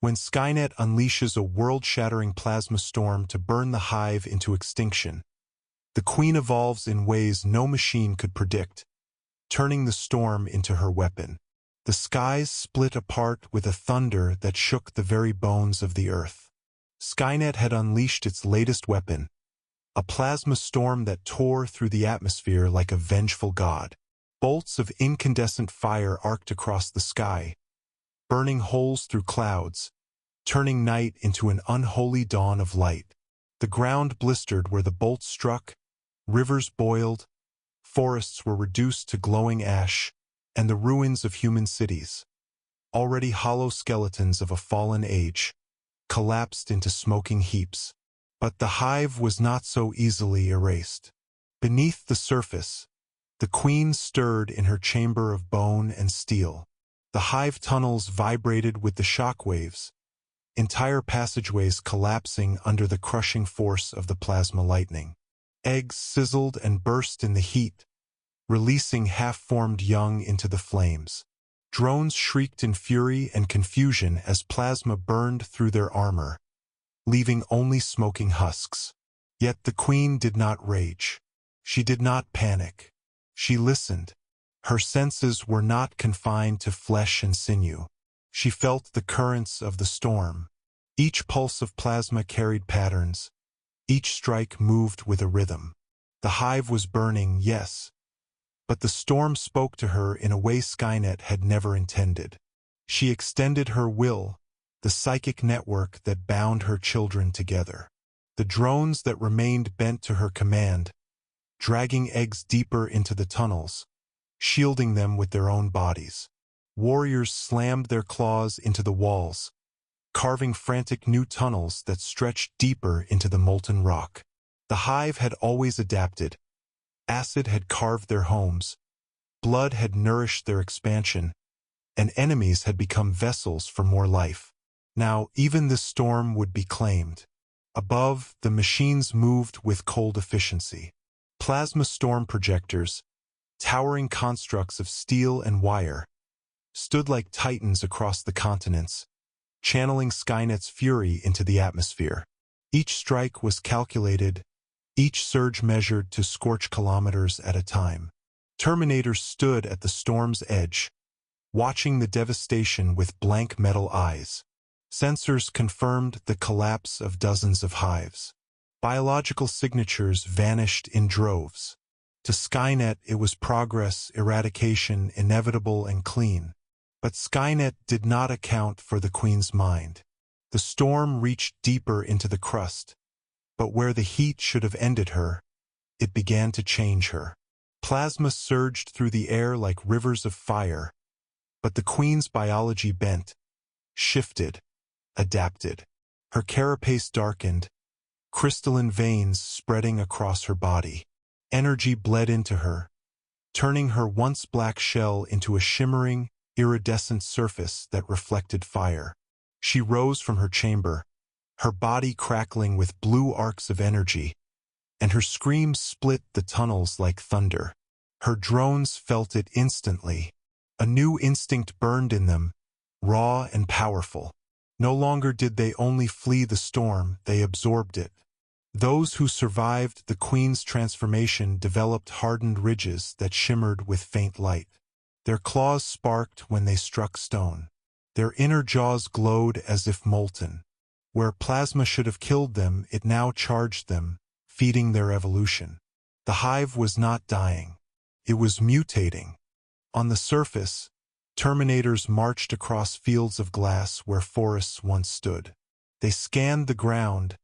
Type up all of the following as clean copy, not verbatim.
When Skynet unleashes a world-shattering plasma storm to burn the Hive into extinction, the Queen evolves in ways no machine could predict, turning the storm into her weapon. The skies split apart with a thunder that shook the very bones of the Earth. Skynet had unleashed its latest weapon, a plasma storm that tore through the atmosphere like a vengeful god. Bolts of incandescent fire arced across the sky, burning holes through clouds, turning night into an unholy dawn of light. The ground blistered where the bolts struck, rivers boiled, forests were reduced to glowing ash, and the ruins of human cities, already hollow skeletons of a fallen age, collapsed into smoking heaps. But the Hive was not so easily erased. Beneath the surface, the Queen stirred in her chamber of bone and steel. The Hive tunnels vibrated with the shock waves, entire passageways collapsing under the crushing force of the plasma lightning. Eggs sizzled and burst in the heat, releasing half-formed young into the flames. Drones shrieked in fury and confusion as plasma burned through their armor, leaving only smoking husks. Yet the Queen did not rage. She did not panic. She listened. Her senses were not confined to flesh and sinew. She felt the currents of the storm. Each pulse of plasma carried patterns. Each strike moved with a rhythm. The Hive was burning, yes, but the storm spoke to her in a way Skynet had never intended. She extended her will, the psychic network that bound her children together. The drones that remained bent to her command, dragging eggs deeper into the tunnels, shielding them with their own bodies. Warriors slammed their claws into the walls, carving frantic new tunnels that stretched deeper into the molten rock. The Hive had always adapted. Acid had carved their homes, blood had nourished their expansion, and enemies had become vessels for more life. Now, even this storm would be claimed. Above, the machines moved with cold efficiency. Plasma storm projectors, towering constructs of steel and wire, stood like titans across the continents, channeling Skynet's fury into the atmosphere. Each strike was calculated, each surge measured to scorch kilometers at a time. Terminators stood at the storm's edge, watching the devastation with blank metal eyes. Sensors confirmed the collapse of dozens of hives. Biological signatures vanished in droves. To Skynet, it was progress, eradication, inevitable and clean. But Skynet did not account for the Queen's mind. The storm reached deeper into the crust, but where the heat should have ended her, it began to change her. Plasma surged through the air like rivers of fire, but the Queen's biology bent, shifted, adapted. Her carapace darkened, crystalline veins spreading across her body. Energy bled into her, turning her once black shell into a shimmering, iridescent surface that reflected fire. She rose from her chamber, her body crackling with blue arcs of energy, and her scream split the tunnels like thunder. Her drones felt it instantly. A new instinct burned in them, raw and powerful. No longer did they only flee the storm, they absorbed it. Those who survived the Queen's transformation developed hardened ridges that shimmered with faint light. Their claws sparked when they struck stone. Their inner jaws glowed as if molten. Where plasma should have killed them, it now charged them, feeding their evolution. The Hive was not dying. It was mutating. On the surface, Terminators marched across fields of glass where forests once stood. They scanned the ground,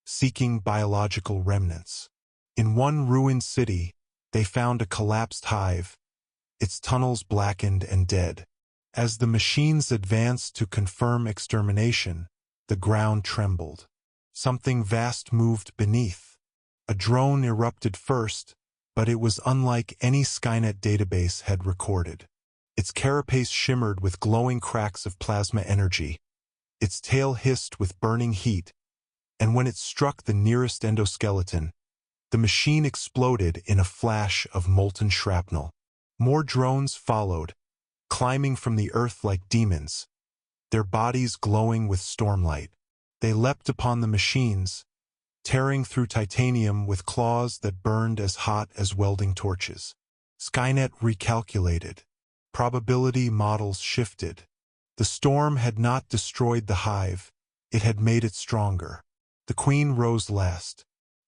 seeking biological remnants. In one ruined city, they found a collapsed hive, its tunnels blackened and dead. As the machines advanced to confirm extermination, the ground trembled. Something vast moved beneath. A drone erupted first, but it was unlike any Skynet database had recorded. Its carapace shimmered with glowing cracks of plasma energy. Its tail hissed with burning heat, and when it struck the nearest endoskeleton, the machine exploded in a flash of molten shrapnel. More drones followed, climbing from the earth like demons, their bodies glowing with stormlight. They leapt upon the machines, tearing through titanium with claws that burned as hot as welding torches. Skynet recalculated. Probability models shifted. The storm had not destroyed the Hive, it had made it stronger. The Queen rose last.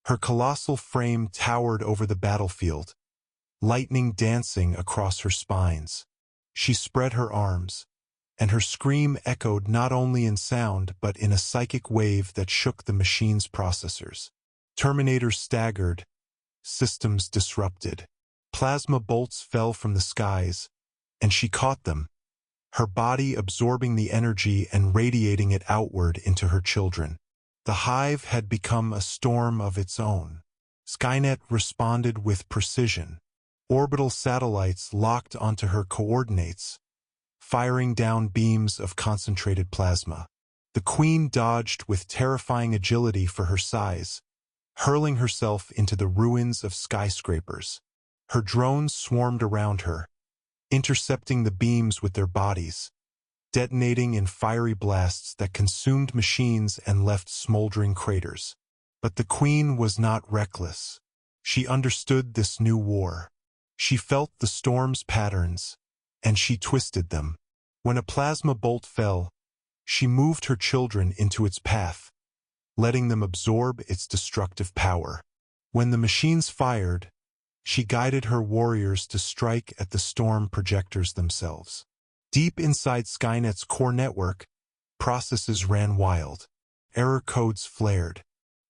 Her colossal frame towered over the battlefield, lightning dancing across her spines. She spread her arms, and her scream echoed not only in sound but in a psychic wave that shook the machine's processors. Terminators staggered, systems disrupted. Plasma bolts fell from the skies, and she caught them, her body absorbing the energy and radiating it outward into her children. The Hive had become a storm of its own. Skynet responded with precision. Orbital satellites locked onto her coordinates, firing down beams of concentrated plasma. The Queen dodged with terrifying agility for her size, hurling herself into the ruins of skyscrapers. Her drones swarmed around her, intercepting the beams with their bodies, detonating in fiery blasts that consumed machines and left smoldering craters. But the Queen was not reckless. She understood this new war. She felt the storm's patterns, and she twisted them. When a plasma bolt fell, she moved her children into its path, letting them absorb its destructive power. When the machines fired, she guided her warriors to strike at the storm projectors themselves. Deep inside Skynet's core network, processes ran wild. Error codes flared.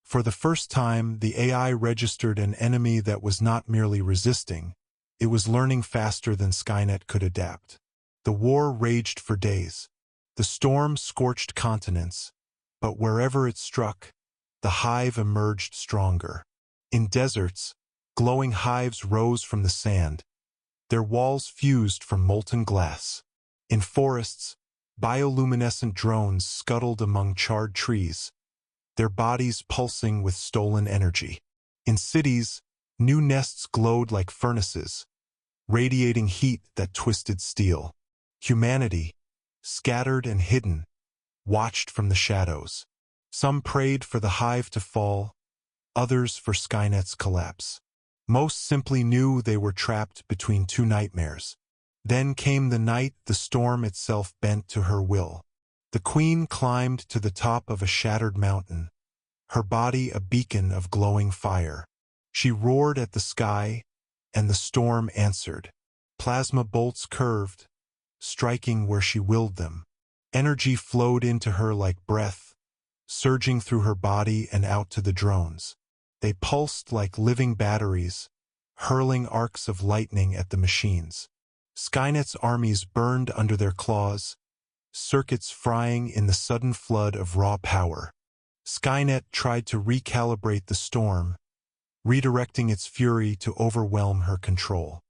For the first time, the AI registered an enemy that was not merely resisting, it was learning faster than Skynet could adapt. The war raged for days. The storm scorched continents, but wherever it struck, the Hive emerged stronger. In deserts, glowing hives rose from the sand, their walls fused from molten glass. In forests, bioluminescent drones scuttled among charred trees, their bodies pulsing with stolen energy. In cities, new nests glowed like furnaces, radiating heat that twisted steel. Humanity, scattered and hidden, watched from the shadows. Some prayed for the Hive to fall, others for Skynet's collapse. Most simply knew they were trapped between two nightmares. Then came the night the storm itself bent to her will. The Queen climbed to the top of a shattered mountain, her body a beacon of glowing fire. She roared at the sky, and the storm answered. Plasma bolts curved, striking where she willed them. Energy flowed into her like breath, surging through her body and out to the drones. They pulsed like living batteries, hurling arcs of lightning at the machines. Skynet's armies burned under their claws, circuits frying in the sudden flood of raw power. Skynet tried to recalibrate the storm, redirecting its fury to overwhelm her control.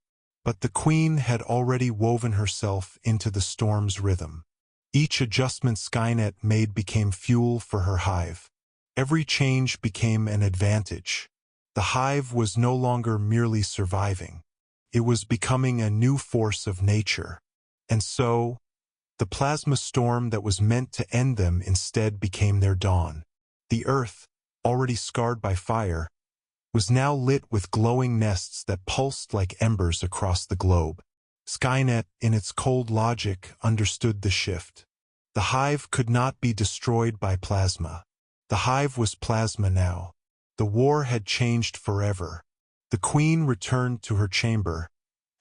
But the Queen had already woven herself into the storm's rhythm. Each adjustment Skynet made became fuel for her Hive. Every change became an advantage. The Hive was no longer merely surviving. It was becoming a new force of nature. And so, the plasma storm that was meant to end them instead became their dawn. The Earth, already scarred by fire, was now lit with glowing nests that pulsed like embers across the globe. Skynet, in its cold logic, understood the shift. The Hive could not be destroyed by plasma. The Hive was plasma now. The war had changed forever. The Queen returned to her chamber,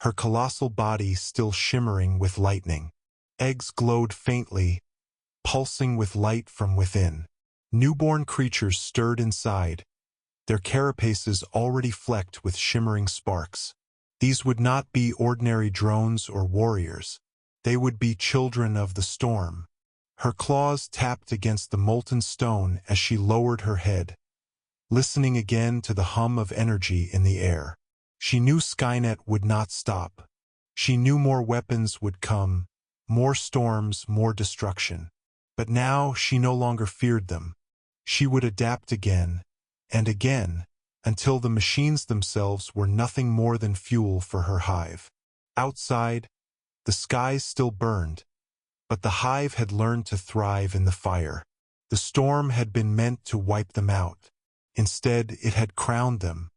her colossal body still shimmering with lightning. Eggs glowed faintly, pulsing with light from within. Newborn creatures stirred inside, their carapaces already flecked with shimmering sparks. These would not be ordinary drones or warriors. They would be children of the storm. Her claws tapped against the molten stone as she lowered her head, listening again to the hum of energy in the air. She knew Skynet would not stop. She knew more weapons would come, more storms, more destruction. But now she no longer feared them. She would adapt again, and again, until the machines themselves were nothing more than fuel for her Hive. Outside, the skies still burned, But the hive had learned to thrive in the fire. The storm had been meant to wipe them out. Instead, it had crowned them,